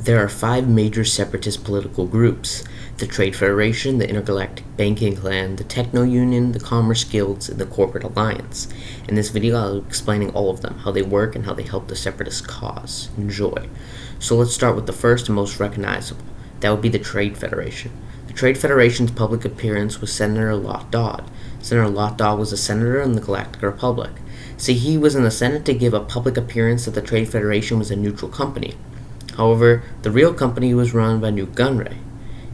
There are 5 major separatist political groups: the Trade Federation, the Intergalactic Banking Clan, the Techno Union, the Commerce Guilds, and the Corporate Alliance. In this video, I'll be explaining all of them, how they work, and how they help the separatist cause. Enjoy. So let's start with the first and most recognizable. That would be the Trade Federation. The Trade Federation's public appearance was Senator Lot Dodd. Senator Lot Dodd was a senator in the Galactic Republic. See, he was in the Senate to give a public appearance that the Trade Federation was a neutral company. However, the real company was run by Newt Gunray.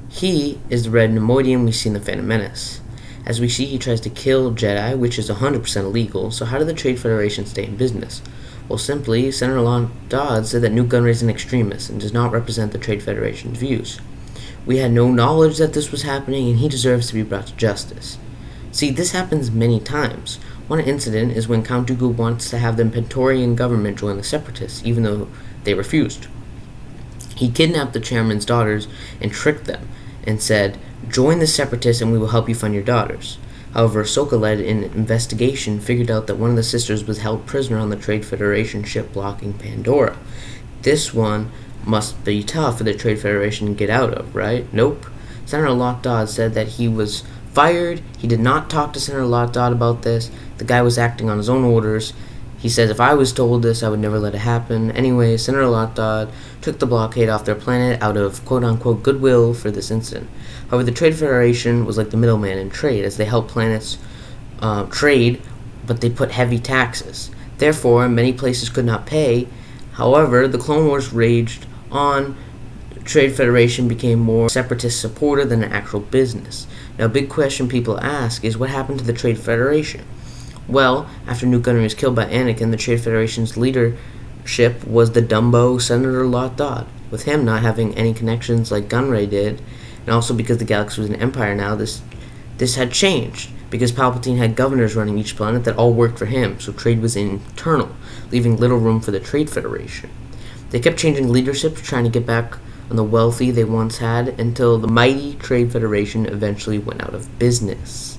He is the Red Neimoidian we see in the Phantom Menace. As we see, he tries to kill Jedi, which is 100% illegal, so how did the Trade Federation stay in business? Well, simply, Senator Lot Dodd said that Newt Gunray is an extremist and does not represent the Trade Federation's views. We had no knowledge that this was happening, and he deserves to be brought to justice. See, this happens many times. One incident is when Count Dooku wants to have the Praetorian government join the Separatists, even though they refused. He kidnapped the chairman's daughters and tricked them, and said, "Join the Separatists and we will help you find your daughters." However, Ahsoka led an investigation, figured out that one of the sisters was held prisoner on the Trade Federation ship blocking Pandora. This one must be tough for the Trade Federation to get out of, right? Nope. Senator Lot Dodd said that he was fired. He did not talk to Senator Lot Dodd about this. The guy was acting on his own orders. He says, "If I was told this, I would never let it happen." Anyway, Senator Lot Dodd took the blockade off their planet out of quote-unquote goodwill for this incident. However, the Trade Federation was like the middleman in trade, as they helped planets trade, but they put heavy taxes. Therefore, many places could not pay. However, the Clone Wars raged on. The Trade Federation became more separatist supporter than an actual business. Now, a big question people ask is, what happened to the Trade Federation? Well, after Newt Gunray was killed by Anakin, the Trade Federation's leadership was the Dumbo Senator Lot Dodd. With him not having any connections like Gunray did, and also because the galaxy was an empire now, this had changed, because Palpatine had governors running each planet that all worked for him, so trade was internal, leaving little room for the Trade Federation. They kept changing leadership, trying to get back on the wealthy they once had, until the mighty Trade Federation eventually went out of business.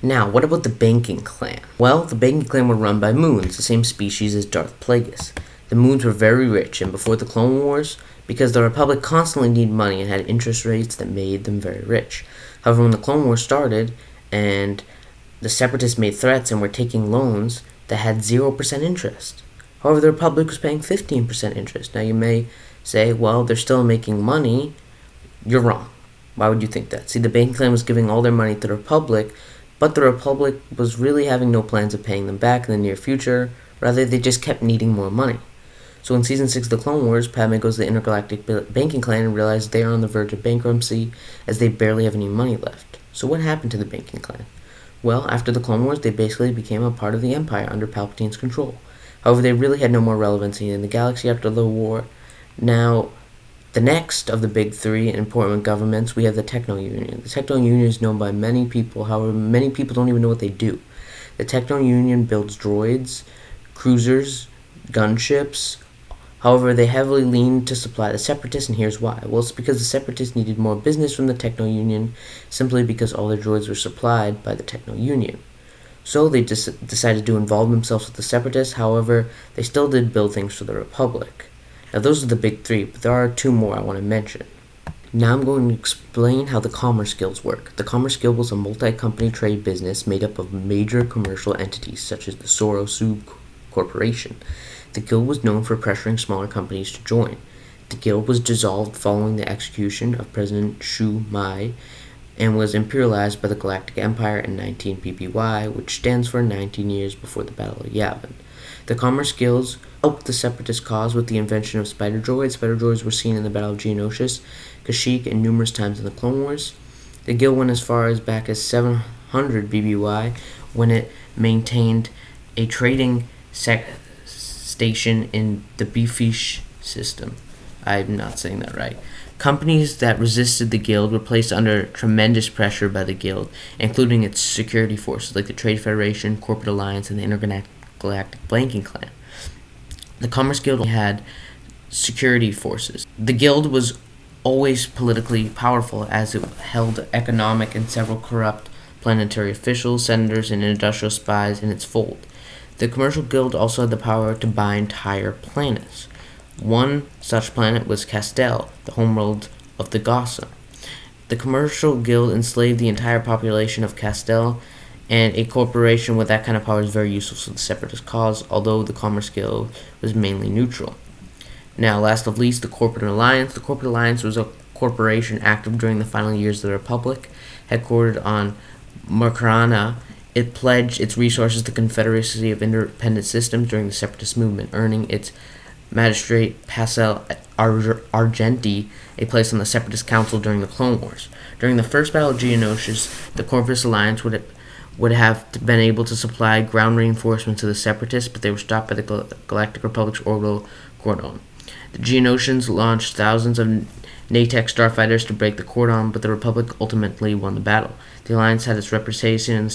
Now, what about the Banking Clan? Well, the Banking Clan were run by Moons, the same species as Darth Plagueis. The Moons were very rich, and before the Clone Wars, because the Republic constantly needed money and had interest rates that made them very rich. However, when the Clone Wars started, and the Separatists made threats and were taking loans that had 0% interest. However, the Republic was paying 15% interest. Now, you may say, well, they're still making money. You're wrong. Why would you think that? See, the Banking Clan was giving all their money to the Republic, but the Republic was really having no plans of paying them back in the near future. Rather, they just kept needing more money. So in Season 6 of the Clone Wars, Padme goes to the Intergalactic Banking Clan and realizes they are on the verge of bankruptcy, as they barely have any money left. So what happened to the Banking Clan? Well, after the Clone Wars, they basically became a part of the Empire under Palpatine's control. However, they really had no more relevancy in the galaxy after the war. Now, the next of the big 3 important governments, we have the Techno Union. The Techno Union is known by many people, however, many people don't even know what they do. The Techno Union builds droids, cruisers, gunships. However, they heavily lean to supply the Separatists, and here's why. Well, it's because the Separatists needed more business from the Techno Union, simply because all their droids were supplied by the Techno Union. So they decided to involve themselves with the Separatists. However, they still did build things for the Republic. Now, those are the big 3, but there are 2 more I want to mention. Now I'm going to explain how the Commerce Guilds work. The Commerce Guild was a multi-company trade business made up of major commercial entities, such as the Sorosu Corporation. The guild was known for pressuring smaller companies to join. The guild was dissolved following the execution of President Shu Mai, and was imperialized by the Galactic Empire in 19 PPY, which stands for 19 years before the Battle of Yavin. The Commerce Guilds helped the Separatist cause with the invention of spider droids. Spider droids were seen in the Battle of Geonosis, Kashyyyk, and numerous times in the Clone Wars. The guild went as far as back as 700 BBY, when it maintained a trading station in the Beefish system. I'm not saying that right. Companies that resisted the guild were placed under tremendous pressure by the guild, including its security forces like the Trade Federation, Corporate Alliance, and the Intergalactic Banking Clan. The Commerce Guild had security forces. The guild was always politically powerful, as it held economic and several corrupt planetary officials, senators, and industrial spies in its fold. The Commercial Guild also had the power to buy entire planets. One such planet was Castel, the homeworld of the Gossa. The commercial guild enslaved the entire population of Castel, and a corporation with that kind of power is very useful to the separatist cause, although the Commerce Guild was mainly neutral. Now, last of least, the Corporate Alliance. The Corporate Alliance was a corporation active during the final years of the Republic. Headquartered on Makrana, it pledged its resources to the Confederacy of Independent Systems during the separatist movement, earning its magistrate Pascal Argenti a place on the Separatist Council during the Clone Wars. During the First Battle of Geonosis, the Corpus Alliance would have been able to supply ground reinforcements to the Separatists, but they were stopped by the Galactic Republic's orbital cordon. The Geonosians launched thousands of Natech starfighters to break the cordon, but the Republic ultimately won the battle. The Alliance had its representation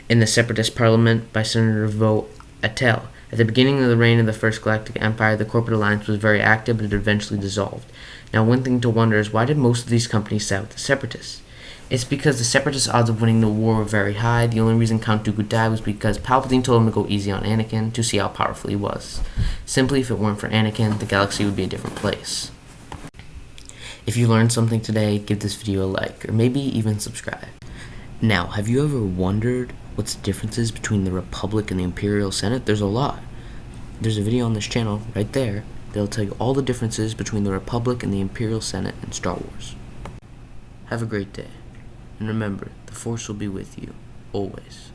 in the Separatist Parliament by Senator Vo Attel. At the beginning of the reign of the First Galactic Empire, the Corporate Alliance was very active, but it eventually dissolved. Now, one thing to wonder is, why did most of these companies side with the Separatists? It's because the Separatist odds of winning the war were very high. The only reason Count Dooku died was because Palpatine told him to go easy on Anakin to see how powerful he was. Simply, if it weren't for Anakin, the galaxy would be a different place. If you learned something today, give this video a like, or maybe even subscribe. Now, have you ever wondered what's the differences between the Republic and the Imperial Senate? There's a lot. There's a video on this channel, right there, that'll tell you all the differences between the Republic and the Imperial Senate in Star Wars. Have a great day. And remember, the Force will be with you, always.